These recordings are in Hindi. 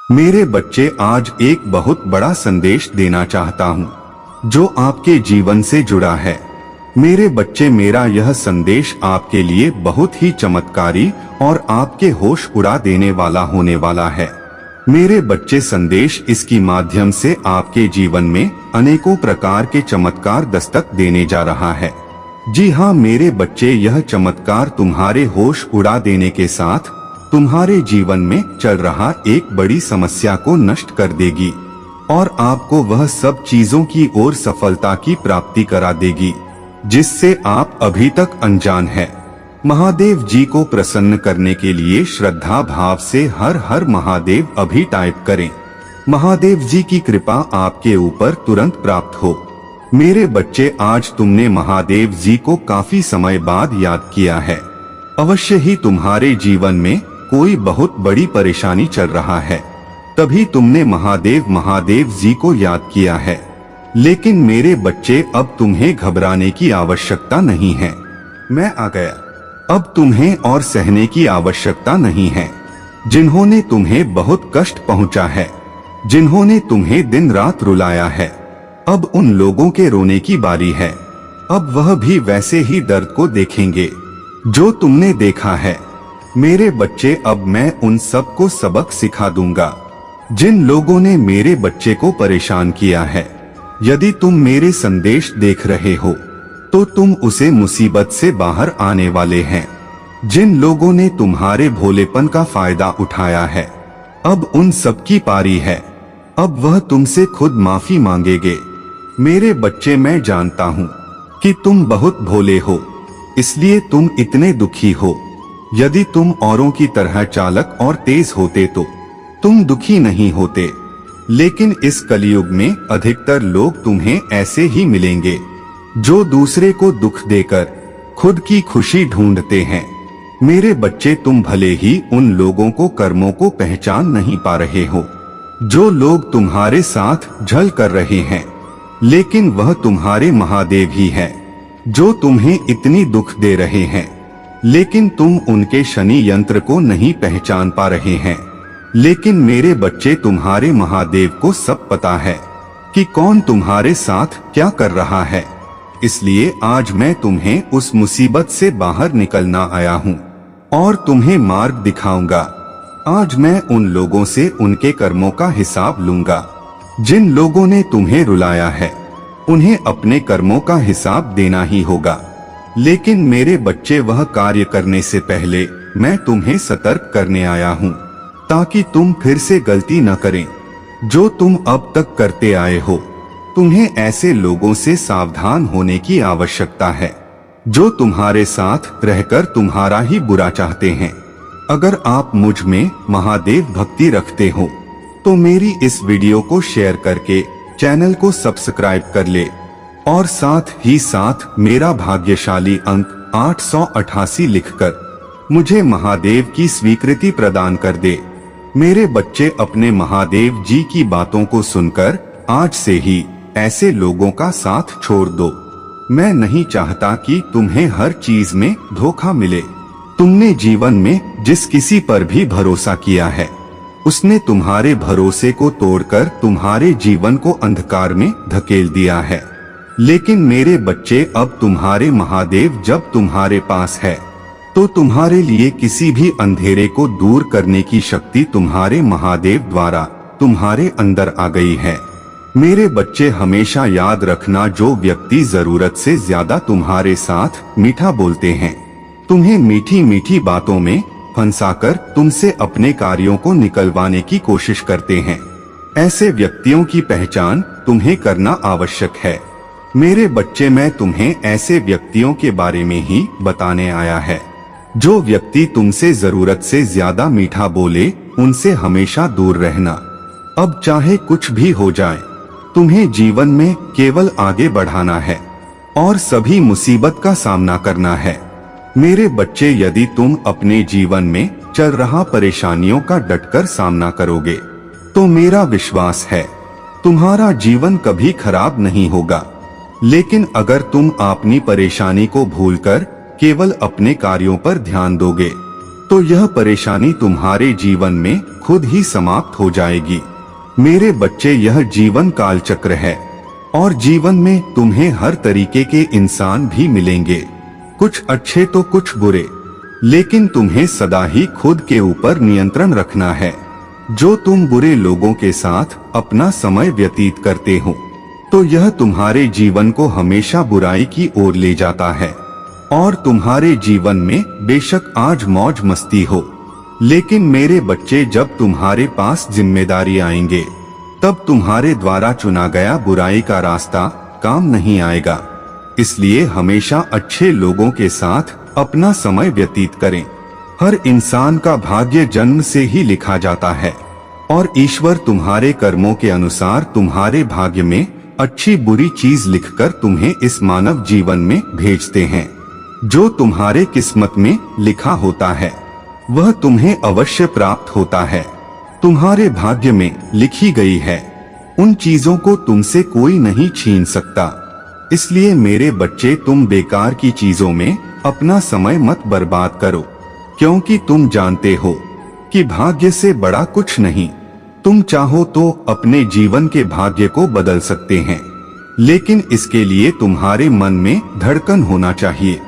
मेरे बच्चे, आज एक बहुत बड़ा संदेश देना चाहता हूँ जो आपके जीवन से जुड़ा है। मेरे बच्चे, मेरा यह संदेश आपके लिए बहुत ही चमत्कारी और आपके होश उड़ा देने वाला होने वाला है। मेरे बच्चे, संदेश इसकी माध्यम से आपके जीवन में अनेकों प्रकार के चमत्कार दस्तक देने जा रहा है। जी हाँ मेरे बच्चे, यह चमत्कार तुम्हारे होश उड़ा देने के साथ तुम्हारे जीवन में चल रहा एक बड़ी समस्या को नष्ट कर देगी और आपको वह सब चीजों की ओर सफलता की प्राप्ति करा देगी जिससे आप अभी तक अनजान हैं। महादेव जी को प्रसन्न करने के लिए श्रद्धा भाव से हर हर महादेव अभी टाइप करें। महादेव जी की कृपा आपके ऊपर तुरंत प्राप्त हो। मेरे बच्चे, आज तुमने महादेव जी को काफी समय बाद याद किया है। अवश्य ही तुम्हारे जीवन में कोई बहुत बड़ी परेशानी चल रहा है, तभी तुमने महादेव जी को याद किया है। लेकिन मेरे बच्चे, अब तुम्हें घबराने की आवश्यकता नहीं है। मैं आ गया। अब तुम्हें और सहने की आवश्यकता नहीं है। जिन्होंने तुम्हें बहुत कष्ट पहुंचा है, जिन्होंने तुम्हें दिन रात रुलाया है, अब उन लोगों के रोने की बारी है। अब वह भी वैसे ही दर्द को देखेंगे जो तुमने देखा है। मेरे बच्चे, अब मैं उन सब को सबक सिखा दूंगा जिन लोगों ने मेरे बच्चे को परेशान किया है। यदि तुम मेरे संदेश देख रहे हो तो तुम उसे मुसीबत से बाहर आने वाले हैं। जिन लोगों ने तुम्हारे भोलेपन का फायदा उठाया है, अब उन सब की पारी है। अब वह तुमसे खुद माफी मांगेंगे। मेरे बच्चे, मैं जानता हूँ कि तुम बहुत भोले हो, इसलिए तुम इतने दुखी हो। यदि तुम औरों की तरह चालक और तेज होते तो तुम दुखी नहीं होते। लेकिन इस कलयुग में अधिकतर लोग तुम्हें ऐसे ही मिलेंगे जो दूसरे को दुख देकर खुद की खुशी ढूंढते हैं। मेरे बच्चे, तुम भले ही उन लोगों को कर्मों को पहचान नहीं पा रहे हो जो लोग तुम्हारे साथ छल कर रहे हैं, लेकिन वह तुम्हारे महादेव ही है जो तुम्हें इतनी दुख दे रहे हैं। लेकिन तुम उनके शनि यंत्र को नहीं पहचान पा रहे हैं। लेकिन मेरे बच्चे, तुम्हारे महादेव को सब पता है कि कौन तुम्हारे साथ क्या कर रहा है। इसलिए आज मैं तुम्हें उस मुसीबत से बाहर निकलना आया हूँ और तुम्हें मार्ग दिखाऊंगा। आज मैं उन लोगों से उनके कर्मों का हिसाब लूंगा। जिन लोगों ने तुम्हें रुलाया है, उन्हें अपने कर्मों का हिसाब देना ही होगा। लेकिन मेरे बच्चे, वह कार्य करने से पहले मैं तुम्हें सतर्क करने आया हूँ ताकि तुम फिर से गलती न करें जो तुम अब तक करते आए हो। तुम्हें ऐसे लोगों से सावधान होने की आवश्यकता है जो तुम्हारे साथ रहकर तुम्हारा ही बुरा चाहते हैं। अगर आप मुझ में महादेव भक्ति रखते हो तो मेरी इस वीडियो को शेयर करके चैनल को सब्सक्राइब कर ले और साथ ही साथ मेरा भाग्यशाली अंक 888 लिखकर मुझे महादेव की स्वीकृति प्रदान कर दे। मेरे बच्चे, अपने महादेव जी की बातों को सुनकर आज से ही ऐसे लोगों का साथ छोड़ दो। मैं नहीं चाहता कि तुम्हें हर चीज में धोखा मिले। तुमने जीवन में जिस किसी पर भी भरोसा किया है, उसने तुम्हारे भरोसे को तोड़कर तुम्हारे जीवन को अंधकार में धकेल दिया है। लेकिन मेरे बच्चे, अब तुम्हारे महादेव जब तुम्हारे पास है तो तुम्हारे लिए किसी भी अंधेरे को दूर करने की शक्ति तुम्हारे महादेव द्वारा तुम्हारे अंदर आ गई है। मेरे बच्चे, हमेशा याद रखना, जो व्यक्ति जरूरत से ज्यादा तुम्हारे साथ मीठा बोलते हैं, तुम्हें मीठी मीठी बातों में फंसाकर तुमसे अपने कार्यों को निकलवाने की कोशिश करते हैं, ऐसे व्यक्तियों की पहचान तुम्हें करना आवश्यक है। मेरे बच्चे, मैं तुम्हें ऐसे व्यक्तियों के बारे में ही बताने आया है। जो व्यक्ति तुमसे जरूरत से ज्यादा मीठा बोले, उनसे हमेशा दूर रहना। अब चाहे कुछ भी हो जाए, तुम्हें जीवन में केवल आगे बढ़ाना है और सभी मुसीबत का सामना करना है। मेरे बच्चे, यदि तुम अपने जीवन में चल रहा परेशानियों का डटकर सामना करोगे तो मेरा विश्वास है तुम्हारा जीवन कभी खराब नहीं होगा। लेकिन अगर तुम अपनी परेशानी को भूलकर केवल अपने कार्यों पर ध्यान दोगे तो यह परेशानी तुम्हारे जीवन में खुद ही समाप्त हो जाएगी। मेरे बच्चे, यह जीवन काल चक्र है और जीवन में तुम्हें हर तरीके के इंसान भी मिलेंगे, कुछ अच्छे तो कुछ बुरे, लेकिन तुम्हें सदा ही खुद के ऊपर नियंत्रण रखना है। जो तुम बुरे लोगों के साथ अपना समय व्यतीत करते हो तो यह तुम्हारे जीवन को हमेशा बुराई की ओर ले जाता है। और तुम्हारे जीवन में बेशक आज मौज मस्ती हो, लेकिन मेरे बच्चे, जब तुम्हारे पास जिम्मेदारी आएंगे तब तुम्हारे द्वारा चुना गया बुराई का रास्ता काम नहीं आएगा। इसलिए हमेशा अच्छे लोगों के साथ अपना समय व्यतीत करें। हर इंसान का भाग्य जन्म से ही लिखा जाता है और ईश्वर तुम्हारे कर्मों के अनुसार तुम्हारे भाग्य में अच्छी बुरी चीज लिखकर तुम्हें इस मानव जीवन में भेजते हैं। जो तुम्हारे किस्मत में लिखा होता है वह तुम्हें अवश्य प्राप्त होता है। तुम्हारे भाग्य में लिखी गई है उन चीजों को तुमसे कोई नहीं छीन सकता। इसलिए मेरे बच्चे, तुम बेकार की चीजों में अपना समय मत बर्बाद करो, क्योंकि तुम जानते हो कि भाग्य से बड़ा कुछ नहीं। तुम चाहो तो अपने जीवन के भाग्य को बदल सकते हैं, लेकिन इसके लिए तुम्हारे मन में धड़कन होना चाहिए।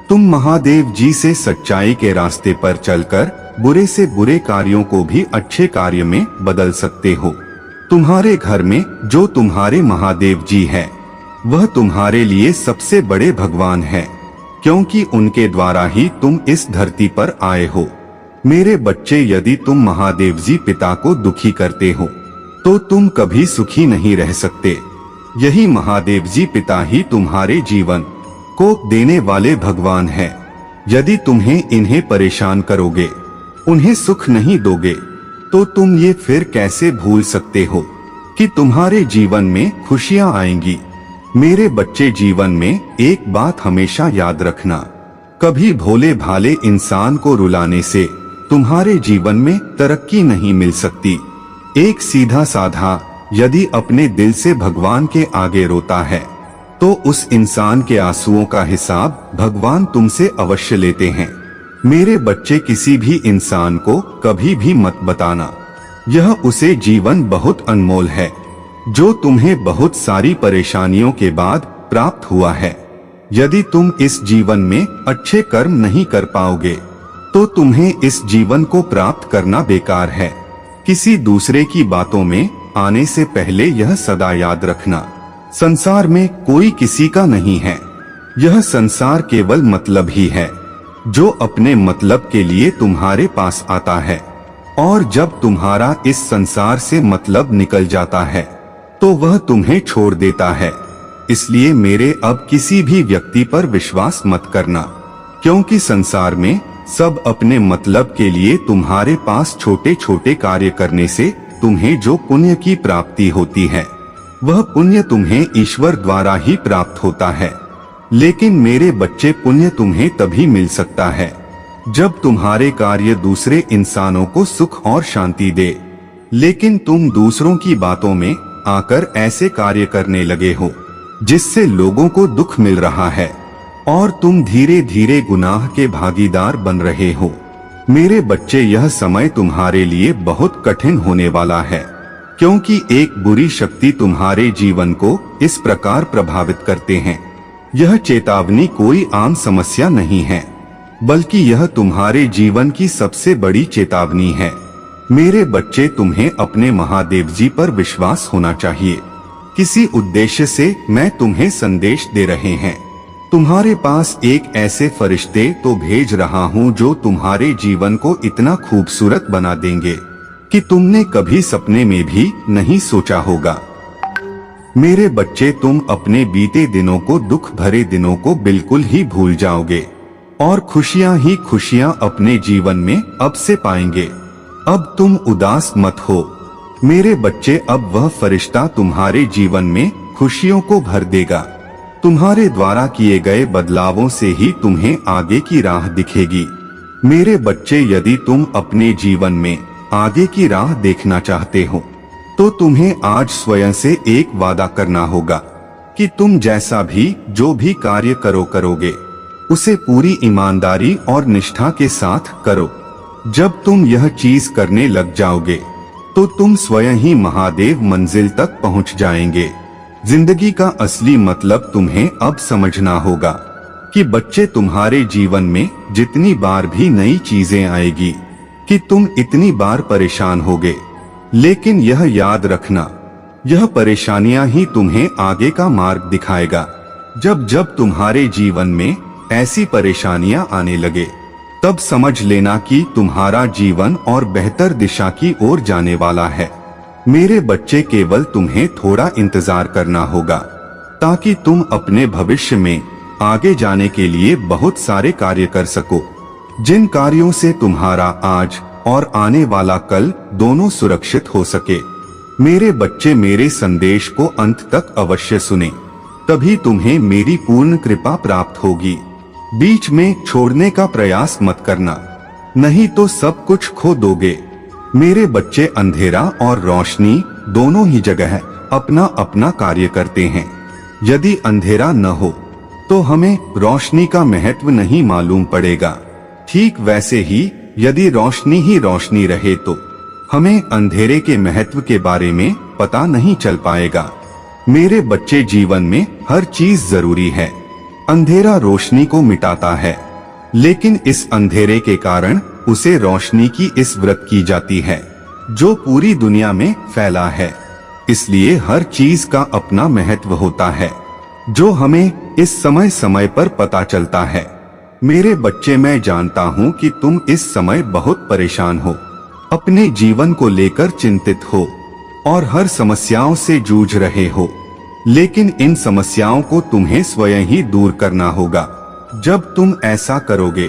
तुम महादेव जी से सच्चाई के रास्ते पर चलकर बुरे से बुरे कार्यों को भी अच्छे कार्य में बदल सकते हो। तुम्हारे घर में जो तुम्हारे महादेव जी है वह तुम्हारे लिए सबसे बड़े भगवान है, क्योंकि उनके द्वारा ही तुम इस धरती पर आए हो। मेरे बच्चे, यदि तुम महादेव जी पिता को दुखी करते हो तो तुम कभी सुखी नहीं रह सकते। यही महादेव जी पिता ही तुम्हारे जीवन को देने वाले भगवान हैं। यदि तुम्हें इन्हें परेशान करोगे, उन्हें सुख नहीं दोगे, तो तुम ये फिर कैसे भूल सकते हो कि तुम्हारे जीवन में खुशियां आएंगी। मेरे बच्चे, जीवन में एक बात हमेशा याद रखना, कभी भोले भाले इंसान को रुलाने से तुम्हारे जीवन में तरक्की नहीं मिल सकती। एक सीधा साधा यदि अपने दिल से भगवान के आगे रोता है तो उस इंसान के आंसुओं का हिसाब भगवान तुमसे अवश्य लेते हैं। मेरे बच्चे, किसी भी इंसान को कभी भी मत बताना, यह उसे जीवन बहुत अनमोल है जो तुम्हें बहुत सारी परेशानियों के बाद प्राप्त हुआ है। यदि तुम इस जीवन में अच्छे कर्म नहीं कर पाओगे तो तुम्हें इस जीवन को प्राप्त करना बेकार है। किसी दूसरे की बातों में आने से पहले यह सदा याद रखना, संसार में कोई किसी का नहीं है। यह संसार केवल मतलब ही है जो अपने मतलब के लिए तुम्हारे पास आता है, और जब तुम्हारा इस संसार से मतलब निकल जाता है तो वह तुम्हें छोड़ देता है। इसलिए मेरे, अब किसी भी व्यक्ति पर विश्वास मत करना, क्योंकि संसार में सब अपने मतलब के लिए तुम्हारे पास छोटे छोटे कार्य करने से तुम्हें जो पुण्य की प्राप्ति होती है वह पुण्य तुम्हें ईश्वर द्वारा ही प्राप्त होता है। लेकिन मेरे बच्चे, पुण्य तुम्हें तभी मिल सकता है जब तुम्हारे कार्य दूसरे इंसानों को सुख और शांति दे। लेकिन तुम दूसरों की बातों में आकर ऐसे कार्य करने लगे हो जिससे लोगों को दुख मिल रहा है और तुम धीरे धीरे गुनाह के भागीदार बन रहे हो। मेरे बच्चे, यह समय तुम्हारे लिए बहुत कठिन होने वाला है, क्योंकि एक बुरी शक्ति तुम्हारे जीवन को इस प्रकार प्रभावित करते हैं। यह चेतावनी कोई आम समस्या नहीं है, बल्कि यह तुम्हारे जीवन की सबसे बड़ी चेतावनी है। मेरे बच्चे, तुम्हें अपने महादेव जी पर विश्वास होना चाहिए। किसी उद्देश्य से मैं तुम्हें संदेश दे रहे हैं। तुम्हारे पास एक ऐसे फरिश्ते तो भेज रहा हूँ जो तुम्हारे जीवन को इतना खूबसूरत बना देंगे कि तुमने कभी सपने में भी नहीं सोचा होगा। मेरे बच्चे, तुम अपने बीते दिनों को, दुख भरे दिनों को बिल्कुल ही भूल जाओगे और खुशियां ही खुशियां अपने जीवन में अब से पाएंगे। अब तुम उदास मत हो मेरे बच्चे, अब वह फरिश्ता तुम्हारे जीवन में खुशियों को भर देगा। तुम्हारे द्वारा किए गए बदलावों से ही तुम्हें आगे की राह दिखेगी। मेरे बच्चे, यदि तुम अपने जीवन में आगे की राह देखना चाहते हो तो तुम्हें आज स्वयं से एक वादा करना होगा कि तुम जैसा भी जो भी कार्य करोगे उसे पूरी ईमानदारी और निष्ठा के साथ करो। जब तुम यह चीज करने लग जाओगे तो तुम स्वयं ही महादेव मंजिल तक पहुंच जाएंगे। जिंदगी का असली मतलब तुम्हें अब समझना होगा कि बच्चे, तुम्हारे जीवन में जितनी बार भी नई चीजें आएगी कि तुम इतनी बार परेशान होगे, लेकिन यह याद रखना, यह परेशानियां ही तुम्हें आगे का मार्ग दिखाएगा। जब जब तुम्हारे जीवन में ऐसी परेशानियां आने लगे, तब समझ लेना कि तुम्हारा जीवन और बेहतर दिशा की ओर जाने वाला है। मेरे बच्चे, केवल तुम्हें थोड़ा इंतजार करना होगा ताकि तुम अपने भविष्य में आगे जाने के लिए बहुत सारे कार्य कर सको, जिन कार्यों से तुम्हारा आज और आने वाला कल दोनों सुरक्षित हो सके। मेरे बच्चे, मेरे संदेश को अंत तक अवश्य सुने, तभी तुम्हें मेरी पूर्ण कृपा प्राप्त होगी। बीच में छोड़ने का प्रयास मत करना, नहीं तो सब कुछ खो दोगे। मेरे बच्चे, अंधेरा और रोशनी दोनों ही जगह अपना अपना कार्य करते हैं। यदि अंधेरा न हो तो हमें रोशनी का महत्व नहीं मालूम पड़ेगा। ठीक वैसे ही यदि रोशनी ही रोशनी रहे तो हमें अंधेरे के महत्व के बारे में पता नहीं चल पाएगा। मेरे बच्चे, जीवन में हर चीज जरूरी है। अंधेरा रोशनी को मिटाता है, लेकिन इस अंधेरे के कारण उसे रोशनी की इस व्रत की जाती है जो पूरी दुनिया में फैला है। इसलिए हर चीज का अपना महत्व होता है जो हमें इस समय समय पर पता चलता है। मेरे बच्चे, मैं जानता हूँ कि तुम इस समय बहुत परेशान हो, अपने जीवन को लेकर चिंतित हो और हर समस्याओं से जूझ रहे हो, लेकिन इन समस्याओं को तुम्हें स्वयं ही दूर करना होगा। जब तुम ऐसा करोगे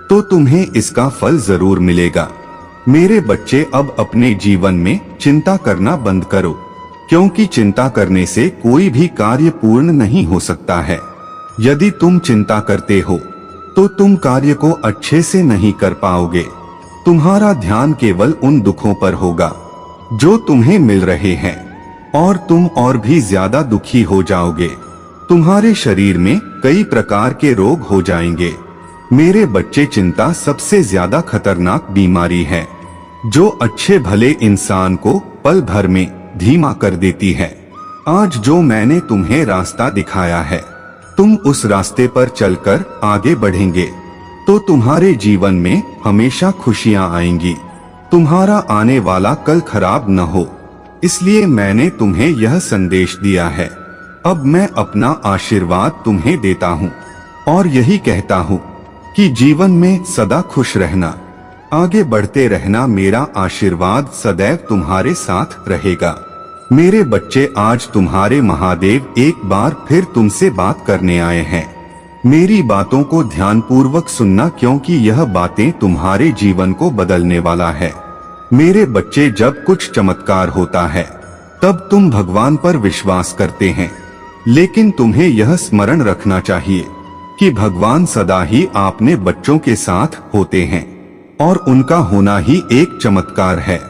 तो तुम्हें इसका फल जरूर मिलेगा। मेरे बच्चे, अब अपने जीवन में चिंता करना बंद करो, क्योंकि चिंता करने से कोई भी कार्य पूर्ण नहीं हो सकता है। यदि तुम चिंता करते हो तो तुम कार्य को अच्छे से नहीं कर पाओगे। तुम्हारा ध्यान केवल उन दुखों पर होगा जो तुम्हें मिल रहे हैं और तुम और भी ज्यादा दुखी हो जाओगे। तुम्हारे शरीर में कई प्रकार के रोग हो जाएंगे। मेरे बच्चे, चिंता सबसे ज्यादा खतरनाक बीमारी है जो अच्छे भले इंसान को पल भर में धीमा कर देती है। आज जो मैंने तुम्हें रास्ता दिखाया है, तुम उस रास्ते पर चलकर आगे बढ़ेंगे तो तुम्हारे जीवन में हमेशा खुशियां आएंगी। तुम्हारा आने वाला कल खराब न हो, इसलिए मैंने तुम्हें यह संदेश दिया है। अब मैं अपना आशीर्वाद तुम्हें देता हूँ और यही कहता हूँ कि जीवन में सदा खुश रहना, आगे बढ़ते रहना। मेरा आशीर्वाद सदैव तुम्हारे साथ रहेगा। मेरे बच्चे, आज तुम्हारे महादेव एक बार फिर तुमसे बात करने आए हैं। मेरी बातों को ध्यानपूर्वक सुनना, क्योंकि यह बातें तुम्हारे जीवन को बदलने वाला है। मेरे बच्चे, जब कुछ चमत्कार होता है तब तुम भगवान पर विश्वास करते हैं, लेकिन तुम्हें यह स्मरण रखना चाहिए कि भगवान सदा ही अपने बच्चों के साथ होते हैं और उनका होना ही एक चमत्कार है।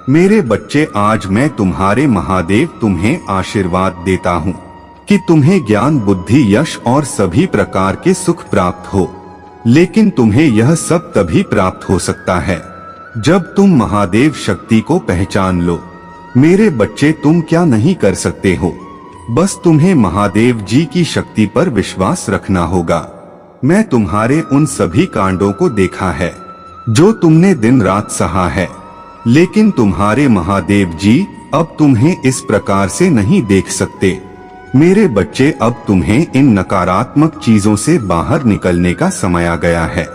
मेरे बच्चे, आज मैं तुम्हारे महादेव तुम्हें आशीर्वाद देता हूँ कि तुम्हें ज्ञान, बुद्धि, यश और सभी प्रकार के सुख प्राप्त हो, लेकिन तुम्हें यह सब तभी प्राप्त हो सकता है जब तुम महादेव शक्ति को पहचान लो। मेरे बच्चे, तुम क्या नहीं कर सकते हो, बस तुम्हें महादेव जी की शक्ति पर विश्वास रखना होगा। मैं तुम्हारे उन सभी कांडों को देखा है जो तुमने दिन रात सहा है, लेकिन तुम्हारे महादेव जी अब तुम्हें इस प्रकार से नहीं देख सकते। मेरे बच्चे, अब तुम्हें इन नकारात्मक चीजों से बाहर निकलने का समय आ गया है।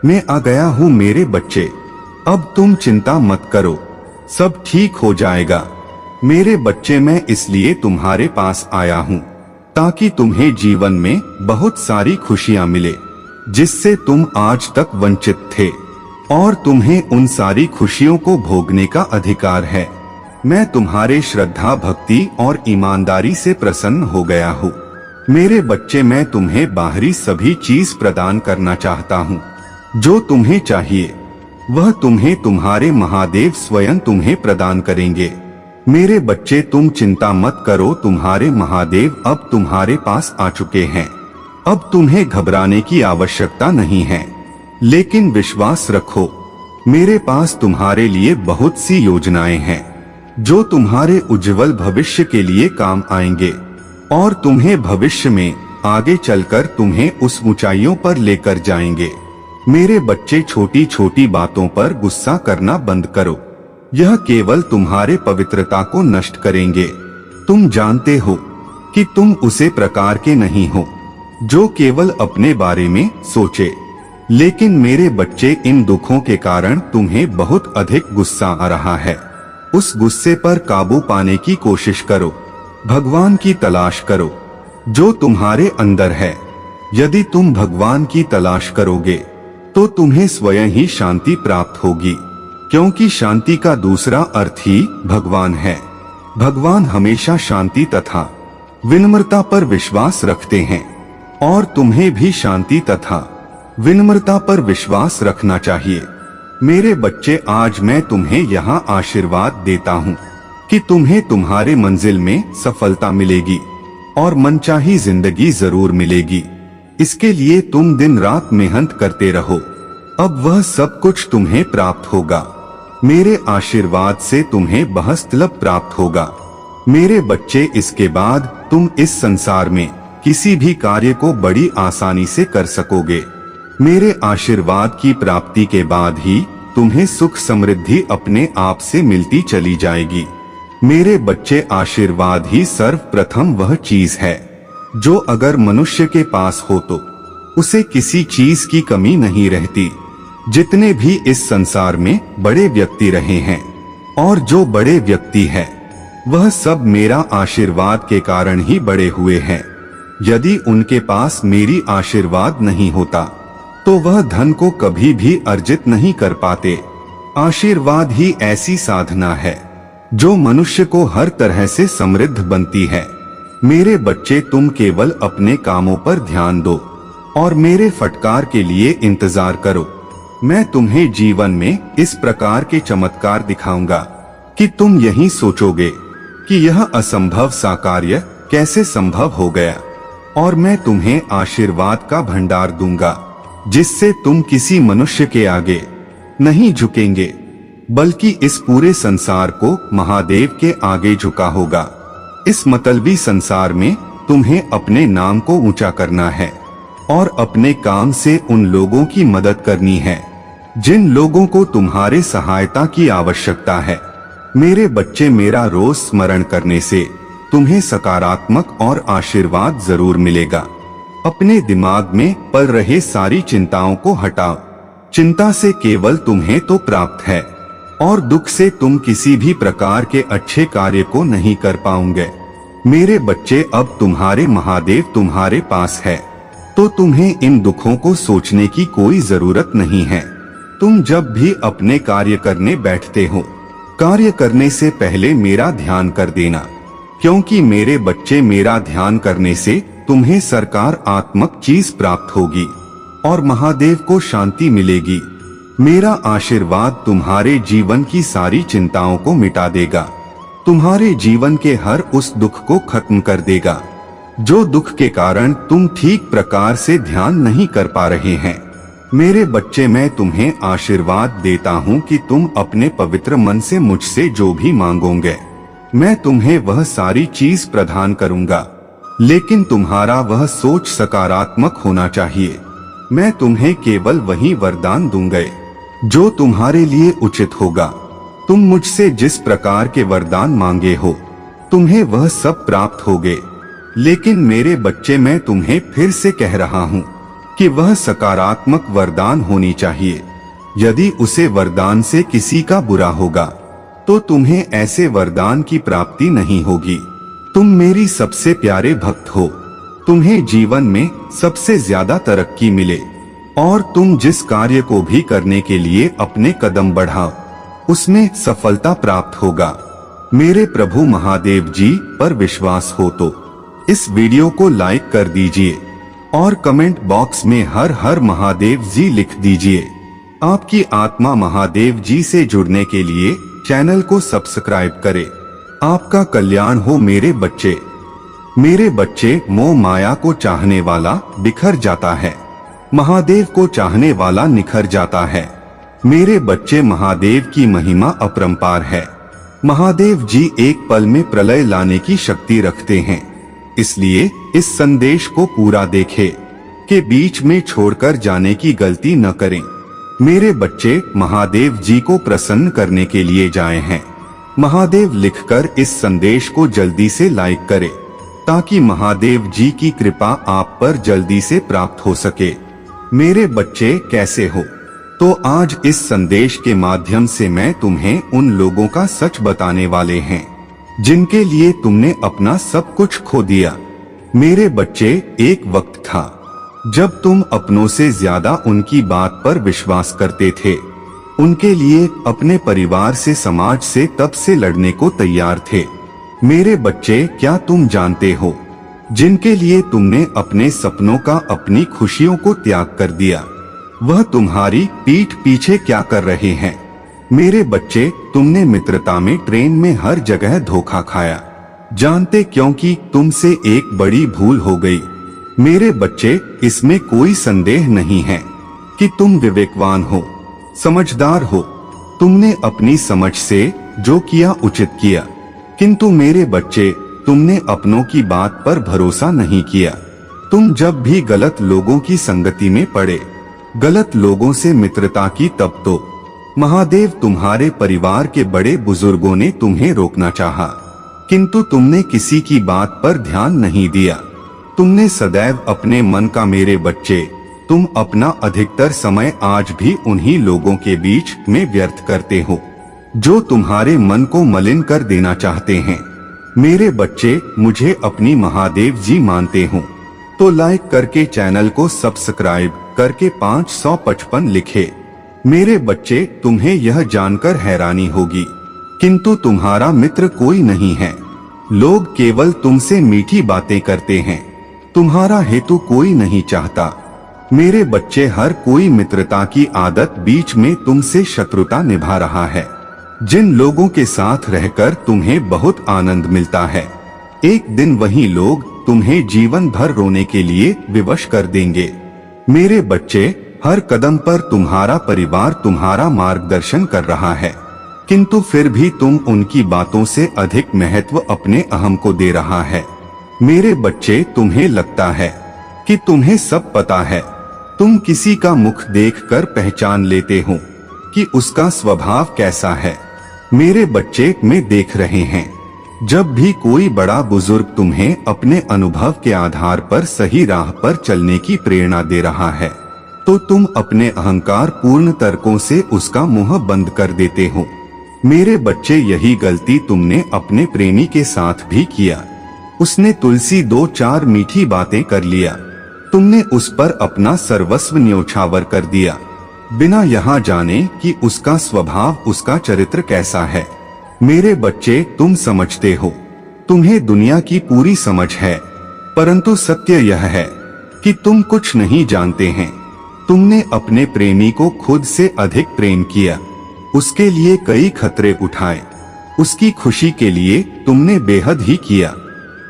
मैं आ गया हूँ मेरे बच्चे, अब तुम चिंता मत करो, सब ठीक हो जाएगा। मेरे बच्चे, मैं इसलिए तुम्हारे पास आया हूँ ताकि तुम्हें जीवन में बहुत सारी खुशियाँ मिले जिससे तुम आज तक वंचित थे, और तुम्हें उन सारी खुशियों को भोगने का अधिकार है। मैं तुम्हारे श्रद्धा, भक्ति और ईमानदारी से प्रसन्न हो गया हूँ। मेरे बच्चे, मैं तुम्हें बाहरी सभी चीज प्रदान करना चाहता हूँ। जो तुम्हें चाहिए वह तुम्हें तुम्हारे महादेव स्वयं तुम्हें प्रदान करेंगे। मेरे बच्चे, तुम चिंता मत करो, तुम्हारे महादेव अब तुम्हारे पास आ चुके हैं। अब तुम्हें घबराने की आवश्यकता नहीं है, लेकिन विश्वास रखो मेरे पास तुम्हारे लिए बहुत सी योजनाएं हैं जो तुम्हारे उज्जवल भविष्य के लिए काम आएंगे और तुम्हें भविष्य में आगे चलकर तुम्हें उस ऊंचाइयों पर लेकर जाएंगे। मेरे बच्चे, छोटी छोटी बातों पर गुस्सा करना बंद करो, यह केवल तुम्हारे पवित्रता को नष्ट करेंगे। तुम जानते हो कि तुम उसे प्रकार के नहीं हो जो केवल अपने बारे में सोचे। लेकिन मेरे बच्चे, इन दुखों के कारण तुम्हें बहुत अधिक गुस्सा आ रहा है। उस गुस्से पर काबू पाने की कोशिश करो, भगवान की तलाश करो जो तुम्हारे अंदर है। यदि तुम भगवान की तलाश करोगे तो तुम्हें स्वयं ही शांति प्राप्त होगी, क्योंकि शांति का दूसरा अर्थ ही भगवान है। भगवान हमेशा शांति तथा विनम्रता पर विश्वास रखते हैं और तुम्हें भी शांति तथा विनम्रता पर विश्वास रखना चाहिए। मेरे बच्चे, आज मैं तुम्हें यहाँ आशीर्वाद देता हूँ कि तुम्हें तुम्हारे मंजिल में सफलता मिलेगी और मनचाही जिंदगी जरूर मिलेगी। इसके लिए तुम दिन रात मेहनत करते रहो, अब वह सब कुछ तुम्हें प्राप्त होगा। मेरे आशीर्वाद से तुम्हें बहस्तलब प्राप्त होगा। मेरे बच्चे, इसके बाद तुम इस संसार में किसी भी कार्य को बड़ी आसानी से कर सकोगे। मेरे आशीर्वाद की प्राप्ति के बाद ही तुम्हें सुख समृद्धि अपने आप से मिलती चली जाएगी। मेरे बच्चे, आशीर्वाद ही सर्वप्रथम वह चीज है जो अगर मनुष्य के पास हो तो उसे किसी चीज की कमी नहीं रहती। जितने भी इस संसार में बड़े व्यक्ति रहे हैं और जो बड़े व्यक्ति हैं, वह सब मेरा आशीर्वाद के कारण ही बड़े हुए हैं। यदि उनके पास मेरी आशीर्वाद नहीं होता तो वह धन को कभी भी अर्जित नहीं कर पाते। आशीर्वाद ही ऐसी साधना है जो मनुष्य को हर तरह से समृद्ध बनती है। मेरे बच्चे, तुम केवल अपने कामों पर ध्यान दो और मेरे फटकार के लिए इंतजार करो। मैं तुम्हें जीवन में इस प्रकार के चमत्कार दिखाऊंगा कि तुम यही सोचोगे कि यह असंभव सा कार्य कैसे संभव हो गया, और मैं तुम्हें आशीर्वाद का भंडार दूंगा जिससे तुम किसी मनुष्य के आगे नहीं झुकेंगे, बल्कि इस पूरे संसार को महादेव के आगे झुका होगा। इस मतलबी संसार में तुम्हें अपने नाम को ऊंचा करना है और अपने काम से उन लोगों की मदद करनी है जिन लोगों को तुम्हारे सहायता की आवश्यकता है। मेरे बच्चे, मेरा रोज स्मरण करने से तुम्हें सकारात्मक और आशीर्वाद जरूर मिलेगा। अपने दिमाग में पल रहे सारी चिंताओं को हटाओ। चिंता से केवल तुम्हें तो प्राप्त है और दुख से तुम किसी भी प्रकार के अच्छे कार्य को नहीं कर पाओगे। मेरे बच्चे, अब तुम्हारे महादेव तुम्हारे पास है तो तुम्हें इन दुखों को सोचने की कोई जरूरत नहीं है। तुम जब भी अपने कार्य करने बैठते हो, कार्य करने से पहले मेरा ध्यान कर देना, क्योंकि मेरे बच्चे, मेरा ध्यान करने से तुम्हें सकारात्मक चीज प्राप्त होगी और महादेव को शांति मिलेगी। मेरा आशीर्वाद तुम्हारे जीवन की सारी चिंताओं को मिटा देगा, तुम्हारे जीवन के हर उस दुख को खत्म कर देगा जो दुख के कारण तुम ठीक प्रकार से ध्यान नहीं कर पा रहे हैं। मेरे बच्चे, मैं तुम्हें आशीर्वाद देता हूँ कि तुम अपने पवित्र मन से मुझसे जो भी मांगोगे, मैं तुम्हें वह सारी चीज प्रदान करूँगा, लेकिन तुम्हारा वह सोच सकारात्मक होना चाहिए। मैं तुम्हें केवल वही वरदान दूंगा जो तुम्हारे लिए उचित होगा। तुम मुझसे जिस प्रकार के वरदान मांगे हो, तुम्हें वह सब प्राप्त होगे। लेकिन मेरे बच्चे, मैं तुम्हें फिर से कह रहा हूँ कि वह सकारात्मक वरदान होनी चाहिए। यदि उसे वरदान से किसी का बुरा होगा तो तुम्हें ऐसे वरदान की प्राप्ति नहीं होगी। तुम मेरी सबसे प्यारे भक्त हो, तुम्हें जीवन में सबसे ज्यादा तरक्की मिले और तुम जिस कार्य को भी करने के लिए अपने कदम बढ़ाओ, उसमें सफलता प्राप्त होगा। मेरे प्रभु महादेव जी पर विश्वास हो तो इस वीडियो को लाइक कर दीजिए और कमेंट बॉक्स में हर हर महादेव जी लिख दीजिए। आपकी आत्मा महादेव जी से जुड़ने के लिए चैनल को सब्सक्राइब करें। आपका कल्याण हो मेरे बच्चे। मेरे बच्चे, मोह माया को चाहने वाला बिखर जाता है, महादेव को चाहने वाला निखर जाता है। मेरे बच्चे, महादेव की महिमा अपरंपार है। महादेव जी एक पल में प्रलय लाने की शक्ति रखते हैं। इसलिए इस संदेश को पूरा देखें कि बीच में छोड़कर जाने की गलती न करें। मेरे बच्चे, महादेव जी को प्रसन्न करने के लिए जाए हैं। महादेव लिखकर इस संदेश को जल्दी से लाइक करें ताकि महादेव जी की कृपा आप पर जल्दी से प्राप्त हो सके। मेरे बच्चे, कैसे हो? तो आज इस संदेश के माध्यम से मैं तुम्हें उन लोगों का सच बताने वाले हैं जिनके लिए तुमने अपना सब कुछ खो दिया। मेरे बच्चे, एक वक्त था जब तुम अपनों से ज्यादा उनकी बात पर विश्वास करते थे। उनके लिए, अपने परिवार से, समाज से तब से लड़ने को तैयार थे। मेरे बच्चे, क्या तुम जानते हो जिनके लिए तुमने अपने सपनों का, अपनी खुशियों को त्याग कर दिया, वह तुम्हारी पीठ पीछे क्या कर रहे हैं? मेरे बच्चे, तुमने मित्रता में, ट्रेन में, हर जगह धोखा खाया। जानते क्योंकि तुमसे एक बड़ी भूल हो गई। मेरे बच्चे, इसमें कोई संदेह नहीं है कि तुम विवेकवान हो, समझदार हो। तुमने अपनी समझ से जो किया उचित किया, किंतु मेरे बच्चे, तुमने अपनों की बात पर भरोसा नहीं किया। तुम जब भी गलत लोगों की संगति में पड़े, गलत लोगों से मित्रता की, तब तो महादेव, तुम्हारे परिवार के बड़े बुजुर्गों ने तुम्हें रोकना चाहा, किंतु तुमने किसी की बात पर ध्यान नहीं दिया। तुमने सदैव अपने मन का, मेरे बच्चे, तुम अपना अधिकतर समय आज भी उन्हीं लोगों के बीच में व्यर्थ करते हो जो तुम्हारे मन को मलिन कर देना चाहते हैं। मेरे बच्चे, मुझे अपनी महादेव जी मानते हो तो लाइक करके चैनल को सब्सक्राइब करके 555 लिखे। मेरे बच्चे, तुम्हें यह जानकर हैरानी होगी, किंतु तुम्हारा मित्र कोई नहीं है। लोग केवल तुमसे मीठी बातें करते हैं, तुम्हारा हेतु कोई नहीं चाहता। मेरे बच्चे, हर कोई मित्रता की आदत बीच में तुमसे शत्रुता निभा रहा है। जिन लोगों के साथ रहकर तुम्हें बहुत आनंद मिलता है, एक दिन वही लोग तुम्हें जीवन भर रोने के लिए विवश कर देंगे। मेरे बच्चे, हर कदम पर तुम्हारा परिवार तुम्हारा मार्गदर्शन कर रहा है, किंतु फिर भी तुम उनकी बातों से अधिक महत्व अपने अहम को दे रहा है। मेरे बच्चे, तुम्हें लगता है कि तुम्हें सब पता है। तुम किसी का मुख देखकर पहचान लेते हो कि उसका स्वभाव कैसा है। मेरे बच्चे, में देख रहे हैं, जब भी कोई बड़ा बुजुर्ग तुम्हें अपने अनुभव के आधार पर सही राह पर चलने की प्रेरणा दे रहा है, तो तुम अपने अहंकार पूर्ण तर्कों से उसका मुंह बंद कर देते हो। मेरे बच्चे, यही गलती तुमने अपने प्रेमी के साथ भी किया। उसने तुलसी 2-4 मीठी बातें कर लिया, तुमने उस पर अपना सर्वस्व न्योछावर कर दिया, बिना यहाँ जाने कि उसका स्वभाव, उसका चरित्र कैसा है। मेरे बच्चे, तुम समझते हो, तुम्हें दुनिया की पूरी समझ है, परंतु सत्य यह है कि तुम कुछ नहीं जानते हैं। तुमने अपने प्रेमी को खुद से अधिक प्रेम किया, उसके लिए कई खतरे उठाए, उसकी खुशी के लिए तुमने बेहद ही किया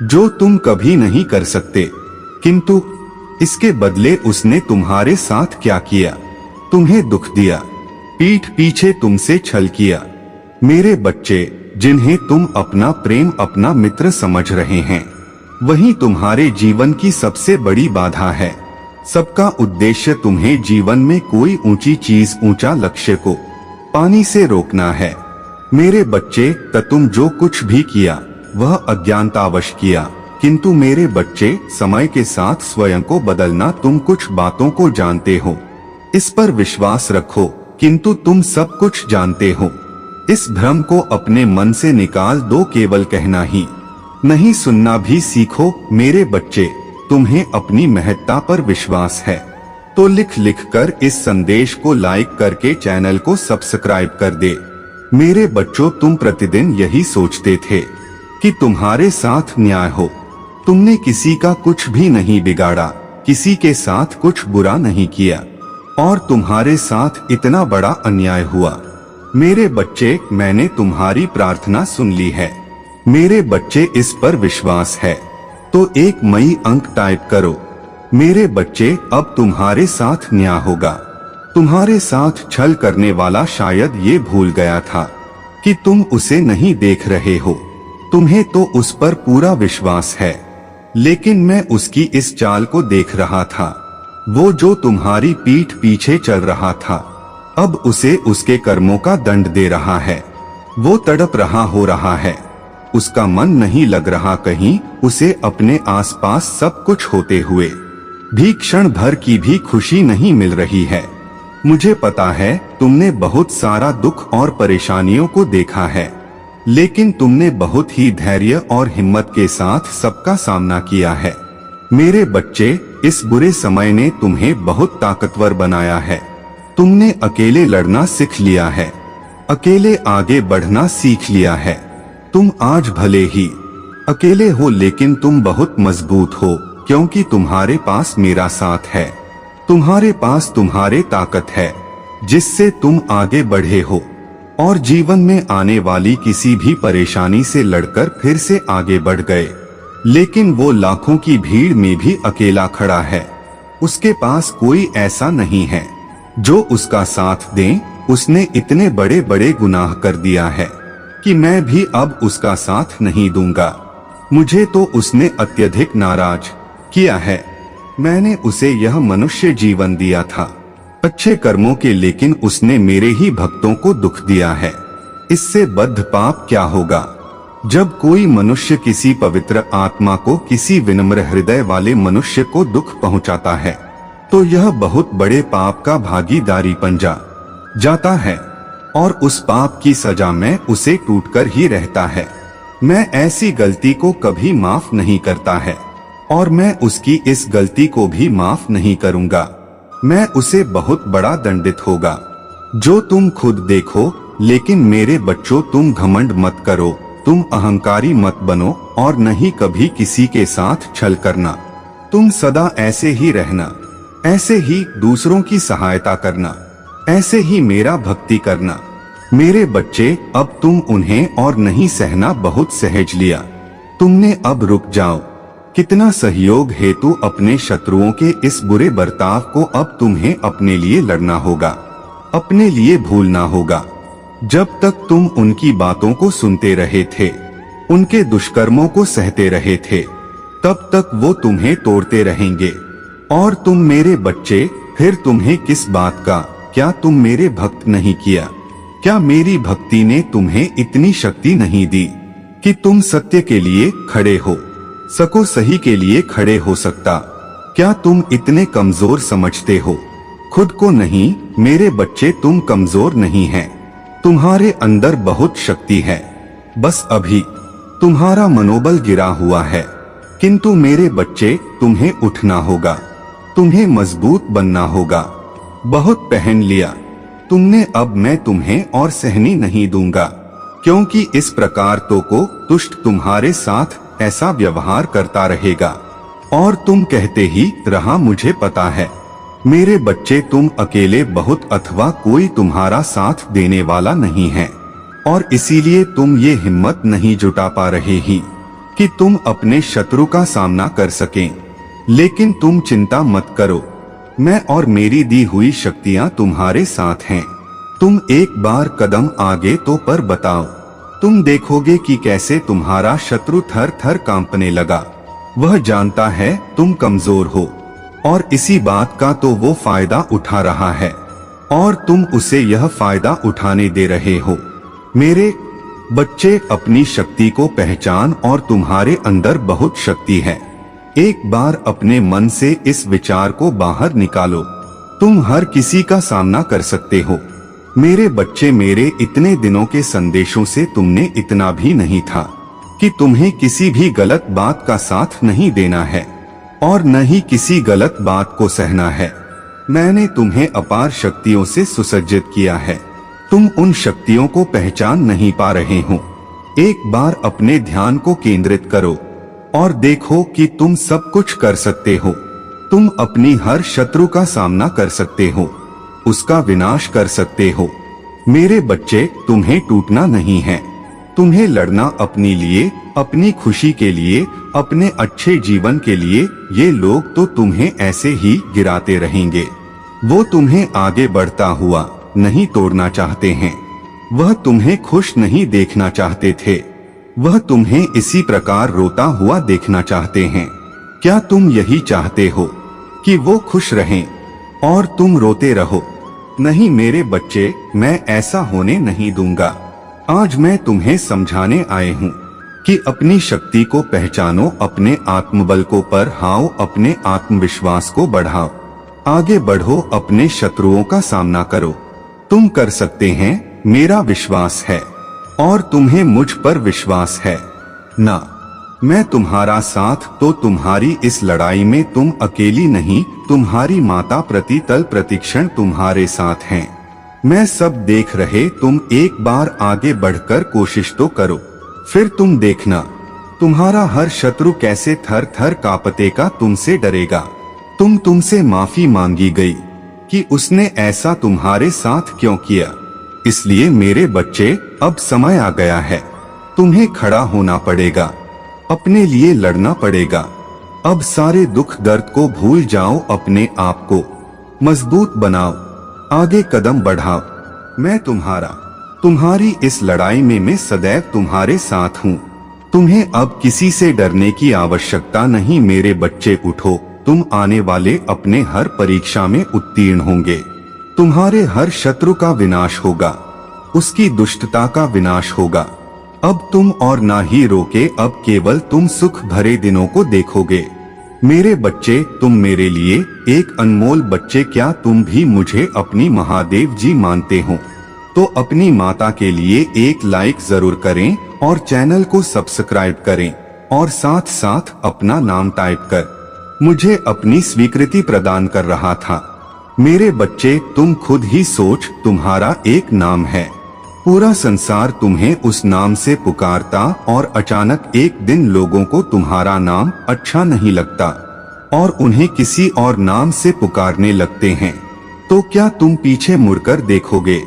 जो तुम कभी नहीं कर सकते, किंतु इसके बदले उसने तुम्हारे साथ क्या किया? तुम्हें दुख दिया, पीठ पीछे तुमसे छल किया। मेरे बच्चे, जिन्हें तुम अपना प्रेम, अपना मित्र समझ रहे हैं, वही तुम्हारे जीवन की सबसे बड़ी बाधा है। सबका उद्देश्य तुम्हें जीवन में कोई ऊंची चीज, ऊंचा लक्ष्य को पानी से रोकना है। मेरे बच्चे, तुम जो कुछ भी किया वह अज्ञानतावश किया, किंतु मेरे बच्चे, समय के साथ स्वयं को बदलना। तुम कुछ बातों को जानते हो, इस पर विश्वास रखो, किंतु तुम सब कुछ जानते हो। इस भ्रम को अपने मन से निकाल दो, केवल कहना ही नहीं, सुनना भी सीखो। मेरे बच्चे, तुम्हें अपनी महत्ता पर विश्वास है तो लिख लिख कर इस संदेश को लाइक करके चैनल को सब्सक्राइब कर दे। मेरे बच्चों, तुम प्रतिदिन यही सोचते थे कि तुम्हारे साथ न्याय हो। तुमने किसी का कुछ भी नहीं बिगाड़ा, किसी के साथ कुछ बुरा नहीं किया, और तुम्हारे साथ इतना बड़ा अन्याय हुआ। मेरे बच्चे, मैंने तुम्हारी प्रार्थना सुन ली है। मेरे बच्चे, इस पर विश्वास है तो एक मई अंक टाइप करो। मेरे बच्चे, अब तुम्हारे साथ न्याय होगा। तुम्हारे साथ छल करने वाला शायद ये भूल गया था कि तुम उसे नहीं देख रहे हो। तुम्हें तो उस पर पूरा विश्वास है, लेकिन मैं उसकी इस चाल को देख रहा था। वो जो तुम्हारी पीठ पीछे चल रहा था, अब उसे उसके कर्मों का दंड दे रहा है। वो तड़प रहा हो रहा है, उसका मन नहीं लग रहा कहीं। उसे अपने आसपास सब कुछ होते हुए भी क्षण भर की भी खुशी नहीं मिल रही है। मुझे पता है तुमने बहुत सारा दुख और परेशानियों को देखा है, लेकिन तुमने बहुत ही धैर्य और हिम्मत के साथ सबका सामना किया है। मेरे बच्चे, इस बुरे समय ने तुम्हें बहुत ताकतवर बनाया है। तुमने अकेले लड़ना सीख लिया है, अकेले आगे बढ़ना सीख लिया है। तुम आज भले ही अकेले हो, लेकिन तुम बहुत मजबूत हो, क्योंकि तुम्हारे पास मेरा साथ है। तुम्हारे पास तुम्हारी ताकत है, जिससे तुम आगे बढ़े हो और जीवन में आने वाली किसी भी परेशानी से लड़कर फिर से आगे बढ़ गए। लेकिन वो लाखों की भीड़ में भी अकेला खड़ा है। उसके पास कोई ऐसा नहीं है जो उसका साथ दे। उसने इतने बड़े बड़े गुनाह कर दिया है कि मैं भी अब उसका साथ नहीं दूंगा। मुझे तो उसने अत्यधिक नाराज किया है। मैंने उसे यह मनुष्य जीवन दिया था अच्छे कर्मों के, लेकिन उसने मेरे ही भक्तों को दुख दिया है। इससे बद्ध पाप क्या होगा। जब कोई मनुष्य किसी पवित्र आत्मा को, किसी विनम्र हृदय वाले मनुष्य को दुख पहुंचाता है, तो यह बहुत बड़े पाप का भागीदारी बन जाता है और उस पाप की सजा में उसे टूटकर ही रहता है। मैं ऐसी गलती को कभी माफ नहीं करता है और मैं उसकी इस गलती को भी माफ नहीं करूंगा। मैं उसे बहुत बड़ा दंडित होगा। जो तुम खुद देखो। लेकिन मेरे बच्चों, तुम घमंड मत करो, तुम अहंकारी मत बनो और नहीं कभी किसी के साथ छल करना। तुम सदा ऐसे ही रहना, ऐसे ही दूसरों की सहायता करना, ऐसे ही मेरा भक्ति करना। मेरे बच्चे, अब तुम उन्हें और नहीं सहना बहुत सहज लिया। तुमने अब रुक जाओ। कितना सहयोग हेतु अपने शत्रुओं के इस बुरे बर्ताव को अब तुम्हें अपने लिए लड़ना होगा, अपने लिए भूलना होगा। जब तक तुम उनकी बातों को सुनते रहे थे, उनके दुष्कर्मों को सहते रहे थे, तब तक वो तुम्हें तोड़ते रहेंगे। और तुम मेरे बच्चे, फिर तुम्हें किस बात का? क्या तुम मेरे भक्त नहीं किया? क्या मेरी भक्ति ने तुम्हें इतनी शक्ति नहीं दी कि तुम सत्य के लिए खड़े हो सको, सही के लिए खड़े हो सकता? क्या तुम इतने कमजोर समझते हो खुद को? नहीं मेरे बच्चे, तुम कमजोर नहीं हैं। तुम्हारे अंदर बहुत शक्ति है, बस अभी तुम्हारा मनोबल गिरा हुआ है। किंतु मेरे बच्चे, तुम्हें उठना होगा, तुम्हें मजबूत बनना होगा। बहुत पहन लिया तुमने, अब मैं तुम्हें और सहनी नहीं दूंगा, क्योंकि इस प्रकार तो को दुष्ट तुम्हारे साथ ऐसा व्यवहार करता रहेगा और तुम कहते ही रहा, मुझे पता है। मेरे बच्चे, तुम अकेले बहुत अथवा कोई तुम्हारा साथ देने वाला नहीं है और इसीलिए तुम ये हिम्मत नहीं जुटा पा रहे ही कि तुम अपने शत्रु का सामना कर सकें। लेकिन तुम चिंता मत करो, मैं और मेरी दी हुई शक्तियां तुम्हारे साथ हैं। तुम एक बार कदम आगे तो पर बताओ, तुम देखोगे कि कैसे तुम्हारा शत्रु थर थर कांपने लगा। वह जानता है तुम कमजोर हो और इसी बात का तो वो फायदा उठा रहा है और तुम उसे यह फायदा उठाने दे रहे हो। मेरे बच्चे, अपनी शक्ति को पहचान और तुम्हारे अंदर बहुत शक्ति है। एक बार अपने मन से इस विचार को बाहर निकालो, तुम हर किसी का सामना कर सकते हो। मेरे बच्चे, मेरे इतने दिनों के संदेशों से तुमने इतना भी नहीं था कि तुम्हें किसी भी गलत बात का साथ नहीं देना है और न ही किसी गलत बात को सहना है। मैंने तुम्हें अपार शक्तियों से सुसज्जित किया है। तुम उन शक्तियों को पहचान नहीं पा रहे हो। एक बार अपने ध्यान को केंद्रित करो और देखो कि तुम सब कुछ कर सकते हो। तुम अपनी हर शत्रु का सामना कर सकते हो, उसका विनाश कर सकते हो। मेरे बच्चे, तुम्हें टूटना नहीं है, तुम्हें लड़ना अपने लिए, अपनी खुशी के लिए, अपने अच्छे जीवन के लिए। ये लोग तो तुम्हें ऐसे ही गिराते रहेंगे, वो तुम्हें आगे बढ़ता हुआ नहीं तोड़ना चाहते हैं। वह तुम्हें खुश नहीं देखना चाहते थे। वह तुम्हें इसी प्रकार रोता हुआ देखना चाहते हैं। क्या तुम यही चाहते हो कि वो खुश रहें और तुम रोते रहो? नहीं मेरे बच्चे, मैं ऐसा होने नहीं दूंगा। आज मैं तुम्हें समझाने आए हूँ कि अपनी शक्ति को पहचानो, अपने आत्मबल को बढ़ाओ, अपने आत्मविश्वास को बढ़ाओ, आगे बढ़ो, अपने शत्रुओं का सामना करो। तुम कर सकते हैं, मेरा विश्वास है और तुम्हें मुझ पर विश्वास है ना? मैं तुम्हारा साथ। तो तुम्हारी इस लड़ाई में तुम अकेली नहीं, तुम्हारी माता प्रतितल प्रतिक्षण तुम्हारे साथ हैं। मैं सब देख रहे, तुम एक बार आगे बढ़कर कोशिश तो करो, फिर तुम देखना तुम्हारा हर शत्रु कैसे थर थर कांपतेगा, तुमसे डरेगा। तुमसे माफी मांगी गई कि उसने ऐसा तुम्हारे साथ क्यों किया। इसलिए मेरे बच्चे, अब समय आ गया है, तुम्हें खड़ा होना पड़ेगा, अपने लिए लड़ना पड़ेगा। अब सारे दुख दर्द को भूल जाओ, अपने आप को मजबूत बनाओ, आगे कदम बढ़ाओ। मैं तुम्हारी इस लड़ाई में मैं सदैव तुम्हारे साथ हूँ। तुम्हें अब किसी से डरने की आवश्यकता नहीं। मेरे बच्चे उठो, तुम आने वाले अपने हर परीक्षा में उत्तीर्ण होंगे। तुम्हारे हर शत्रु का विनाश होगा, उसकी दुष्टता का विनाश होगा। अब तुम और ना ही रोके, अब केवल तुम सुख भरे दिनों को देखोगे। मेरे बच्चे, तुम मेरे लिए एक अनमोल बच्चे, क्या तुम भी मुझे अपनी महादेव जी मानते हो? तो अपनी माता के लिए एक लाइक जरूर करें और चैनल को सब्सक्राइब करें और साथ साथ अपना नाम टाइप कर मुझे अपनी स्वीकृति प्रदान कर रहा था। मेरे बच्चे, तुम खुद ही सोच, तुम्हारा एक नाम है, पूरा संसार तुम्हें उस नाम से पुकारता और अचानक एक दिन लोगों को तुम्हारा नाम अच्छा नहीं लगता और उन्हें किसी और नाम से पुकारने लगते हैं। तो क्या तुम पीछे मुड़कर देखोगे?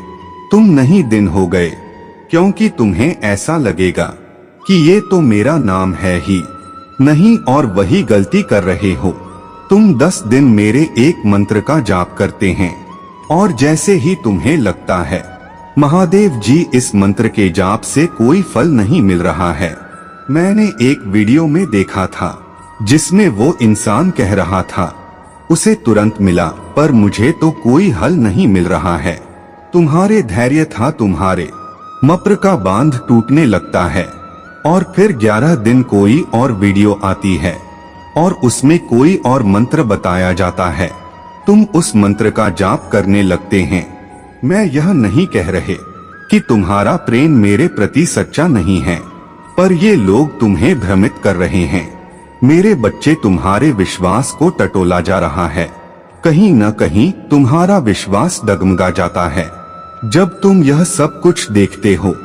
तुम नहीं दिन हो गए, क्योंकि तुम्हें ऐसा लगेगा कि ये तो मेरा नाम है ही नहीं और वही गलती कर रहे हो। तुम 10 दिन मेरे एक मंत्र का जाप करते हैं और जैसे ही तुम्हें लगता है महादेव जी इस मंत्र के जाप से कोई फल नहीं मिल रहा है। मैंने एक वीडियो में देखा था जिसमें वो इंसान कह रहा था उसे तुरंत मिला, पर मुझे तो कोई हल नहीं मिल रहा है। तुम्हारे धैर्य था, तुम्हारे मप्र का बांध टूटने लगता है और फिर 11 दिन कोई और वीडियो आती है और उसमें कोई और मंत्र बताया जाता है। तुम उस मंत्र का जाप करने लगते हैं। मैं यह नहीं कह रहे कि तुम्हारा प्रेम मेरे प्रति सच्चा नहीं है, पर ये लोग तुम्हें भ्रमित कर रहे हैं। मेरे बच्चे, तुम्हारे विश्वास को टटोला जा रहा है। कहीं न कहीं तुम्हारा विश्वास डगमगा जाता है जब तुम यह सब कुछ देखते हो।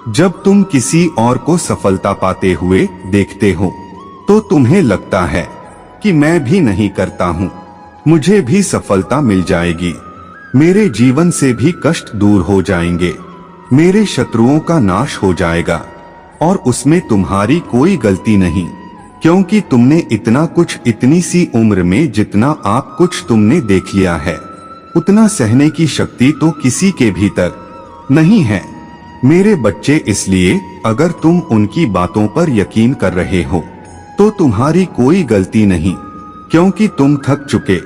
जब तुम किसी और को सफलता पाते हुए देखते हो तो तुम्हें लगता है कि मैं भी नहीं करता हूँ, मुझे भी सफलता मिल जाएगी, मेरे जीवन से भी कष्ट दूर हो जाएंगे, मेरे शत्रुओं का नाश हो जाएगा। और उसमें तुम्हारी कोई गलती नहीं, क्योंकि तुमने इतना कुछ इतनी सी उम्र में जितना आप कुछ तुमने देख लिया है, उतना सहने की शक्ति तो किसी के भीतर नहीं है। मेरे बच्चे, इसलिए अगर तुम उनकी बातों पर यकीन कर रहे हो तो तुम्हारी कोई गलती नहीं, क्योंकि तुम थक चुके,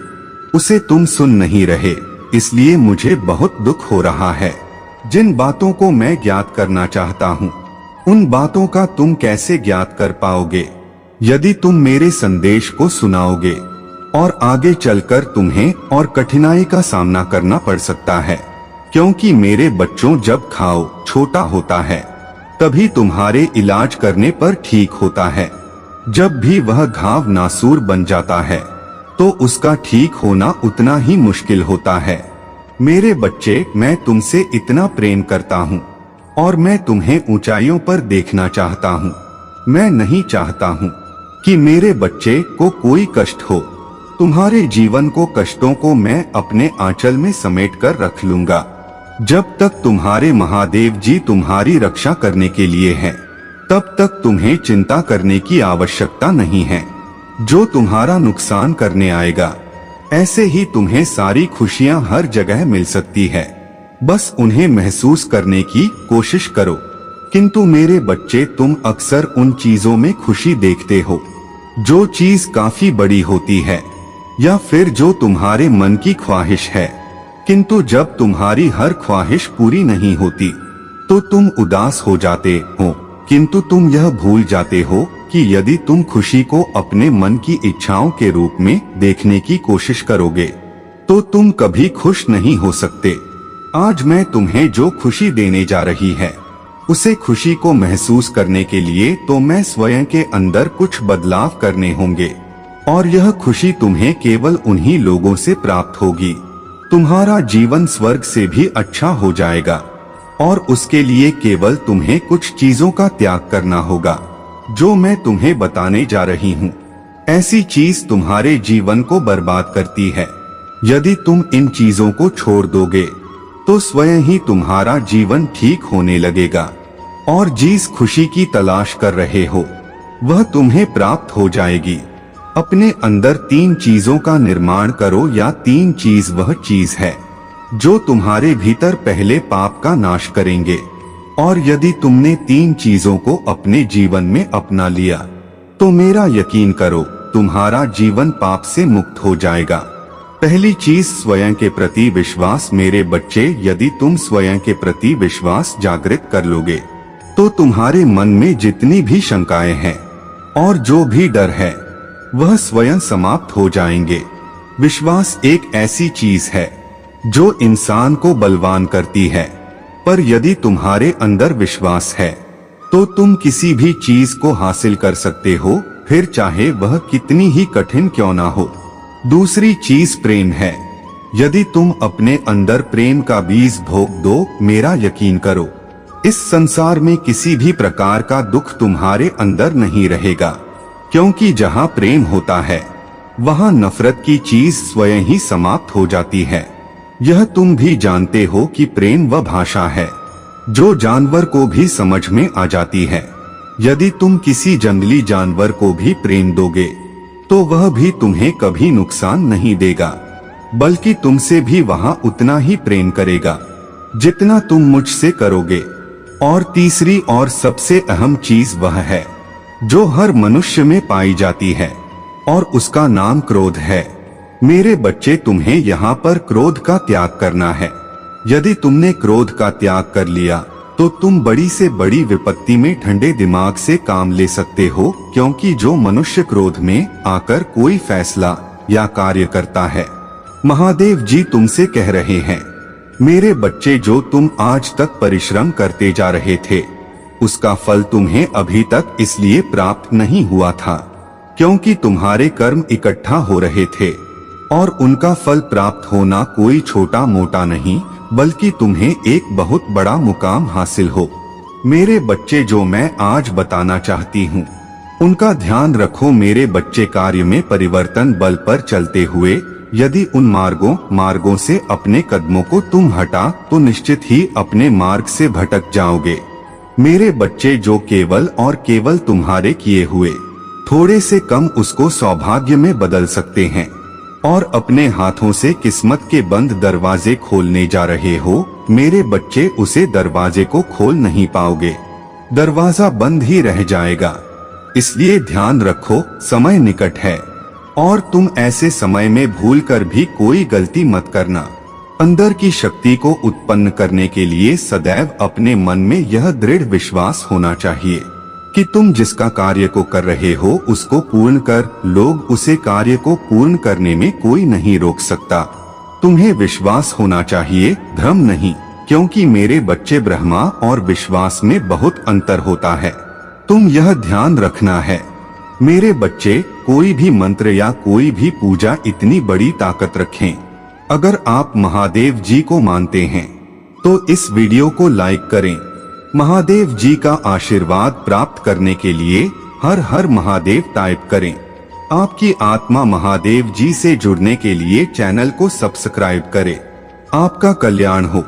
उसे तुम सुन नहीं रहे। इसलिए मुझे बहुत दुख हो रहा है। जिन बातों को मैं ज्ञात करना चाहता हूँ, उन बातों का तुम कैसे ज्ञात कर पाओगे यदि तुम मेरे संदेश को सुनाओगे? और आगे चलकर तुम्हें और कठिनाई का सामना करना पड़ सकता है, क्योंकि मेरे बच्चों, जब घाव छोटा होता है तभी तुम्हारे इलाज करने पर ठीक होता है। जब भी वह घाव नासूर बन जाता है तो उसका ठीक होना उतना ही मुश्किल होता है। मेरे बच्चे, मैं तुमसे इतना प्रेम करता हूँ और मैं तुम्हें ऊंचाइयों पर देखना चाहता हूँ। मैं नहीं चाहता हूँ कि मेरे बच्चे को कोई कष्ट हो। तुम्हारे जीवन को, कष्टों को मैं अपने आंचल में समेट कर रख लूंगा। जब तक तुम्हारे महादेव जी तुम्हारी रक्षा करने के लिए हैं, तब तक तुम्हें चिंता करने की आवश्यकता नहीं है। जो तुम्हारा नुकसान करने आएगा ऐसे ही तुम्हें सारी खुशियां हर जगह मिल सकती है, बस उन्हें महसूस करने की कोशिश करो। किंतु मेरे बच्चे, तुम अक्सर उन चीजों में खुशी देखते हो जो चीज काफी बड़ी होती है या फिर जो तुम्हारे मन की ख्वाहिश है, किंतु जब तुम्हारी हर ख्वाहिश पूरी नहीं होती तो तुम उदास हो जाते हो। किंतु तुम यह भूल जाते हो कि यदि तुम खुशी को अपने मन की इच्छाओं के रूप में देखने की कोशिश करोगे तो तुम कभी खुश नहीं हो सकते। आज मैं तुम्हें जो खुशी देने जा रही है, उसे खुशी को महसूस करने के लिए तो मैं स्वयं के अंदर कुछ बदलाव करने होंगे, और यह खुशी तुम्हें केवल उन्हीं लोगों से प्राप्त होगी। तुम्हारा जीवन स्वर्ग से भी अच्छा हो जाएगा, और उसके लिए केवल तुम्हें कुछ चीजों का त्याग करना होगा जो मैं तुम्हें बताने जा रही हूँ। ऐसी चीज तुम्हारे जीवन को बर्बाद करती है। यदि तुम इन चीजों को छोड़ दोगे तो स्वयं ही तुम्हारा जीवन ठीक होने लगेगा, और जिस खुशी की तलाश कर रहे हो वह तुम्हें प्राप्त हो जाएगी। अपने अंदर 3 चीजों का निर्माण करो, या 3 चीज वह चीज है जो तुम्हारे भीतर पहले पाप का नाश करेंगे। और यदि तुमने 3 चीजों को अपने जीवन में अपना लिया तो मेरा यकीन करो, तुम्हारा जीवन पाप से मुक्त हो जाएगा। पहली चीज, स्वयं के प्रति विश्वास। मेरे बच्चे, यदि तुम स्वयं के प्रति विश्वास जागृत कर लोगे तो तुम्हारे मन में जितनी भी शंकाएं हैं और जो भी डर है वह स्वयं समाप्त हो जाएंगे। विश्वास एक ऐसी चीज है जो इंसान को बलवान करती है, पर यदि तुम्हारे अंदर विश्वास है तो तुम किसी भी चीज को हासिल कर सकते हो, फिर चाहे वह कितनी ही कठिन क्यों ना हो। दूसरी चीज प्रेम है। यदि तुम अपने अंदर प्रेम का बीज भोग दो, मेरा यकीन करो, इस संसार में किसी भी प्रकार का दुख तुम्हारे अंदर नहीं रहेगा, क्योंकि जहाँ प्रेम होता है वहाँ नफरत की चीज स्वयं ही समाप्त हो जाती है। यह तुम भी जानते हो कि प्रेम वह भाषा है जो जानवर को भी समझ में आ जाती है। यदि तुम किसी जंगली जानवर को भी प्रेम दोगे तो वह भी तुम्हें कभी नुकसान नहीं देगा, बल्कि तुमसे भी वहाँ उतना ही प्रेम करेगा जितना तुम मुझसे करोगे। और तीसरी और सबसे अहम चीज वह है जो हर मनुष्य में पाई जाती है, और उसका नाम क्रोध है। मेरे बच्चे, तुम्हें यहाँ पर क्रोध का त्याग करना है। यदि तुमने क्रोध का त्याग कर लिया तो तुम बड़ी से बड़ी विपत्ति में ठंडे दिमाग से काम ले सकते हो, क्योंकि जो मनुष्य क्रोध में आकर कोई फैसला या कार्य करता है, महादेव जी तुमसे कह रहे हैं, मेरे बच्चे, जो तुम आज तक परिश्रम करते जा रहे थे उसका फल तुम्हें अभी तक इसलिए प्राप्त नहीं हुआ था क्योंकि तुम्हारे कर्म इकट्ठा हो रहे थे, और उनका फल प्राप्त होना कोई छोटा मोटा नहीं, बल्कि तुम्हें एक बहुत बड़ा मुकाम हासिल हो। मेरे बच्चे, जो मैं आज बताना चाहती हूँ उनका ध्यान रखो। मेरे बच्चे, कार्य में परिवर्तन बल पर चलते हुए यदि उन मार्गों से अपने कदमों को तुम हटा तो निश्चित ही अपने मार्ग से भटक जाओगे। मेरे बच्चे, जो केवल और केवल तुम्हारे किए हुए थोड़े से कम उसको सौभाग्य में बदल सकते हैं, और अपने हाथों से किस्मत के बंद दरवाजे खोलने जा रहे हो, मेरे बच्चे, उसे दरवाजे को खोल नहीं पाओगे, दरवाजा बंद ही रह जाएगा। इसलिए ध्यान रखो, समय निकट है, और तुम ऐसे समय में भूलकर भी कोई गलती मत करना। अंदर की शक्ति को उत्पन्न करने के लिए सदैव अपने मन में यह दृढ़ विश्वास होना चाहिए कि तुम जिसका कार्य को कर रहे हो उसको पूर्ण कर लोग उसे कार्य को पूर्ण करने में कोई नहीं रोक सकता। तुम्हें विश्वास होना चाहिए, भ्रम नहीं, क्योंकि मेरे बच्चे, ब्रह्मा और विश्वास में बहुत अंतर होता है। तुम यह ध्यान रखना है। मेरे बच्चे, कोई भी मंत्र या कोई भी पूजा इतनी बड़ी ताकत रखें। अगर आप महादेव जी को मानते हैं तो इस वीडियो को लाइक करें। महादेव जी का आशीर्वाद प्राप्त करने के लिए हर हर महादेव टाइप करें। आपकी आत्मा महादेव जी से जुड़ने के लिए चैनल को सब्सक्राइब करें। आपका कल्याण हो।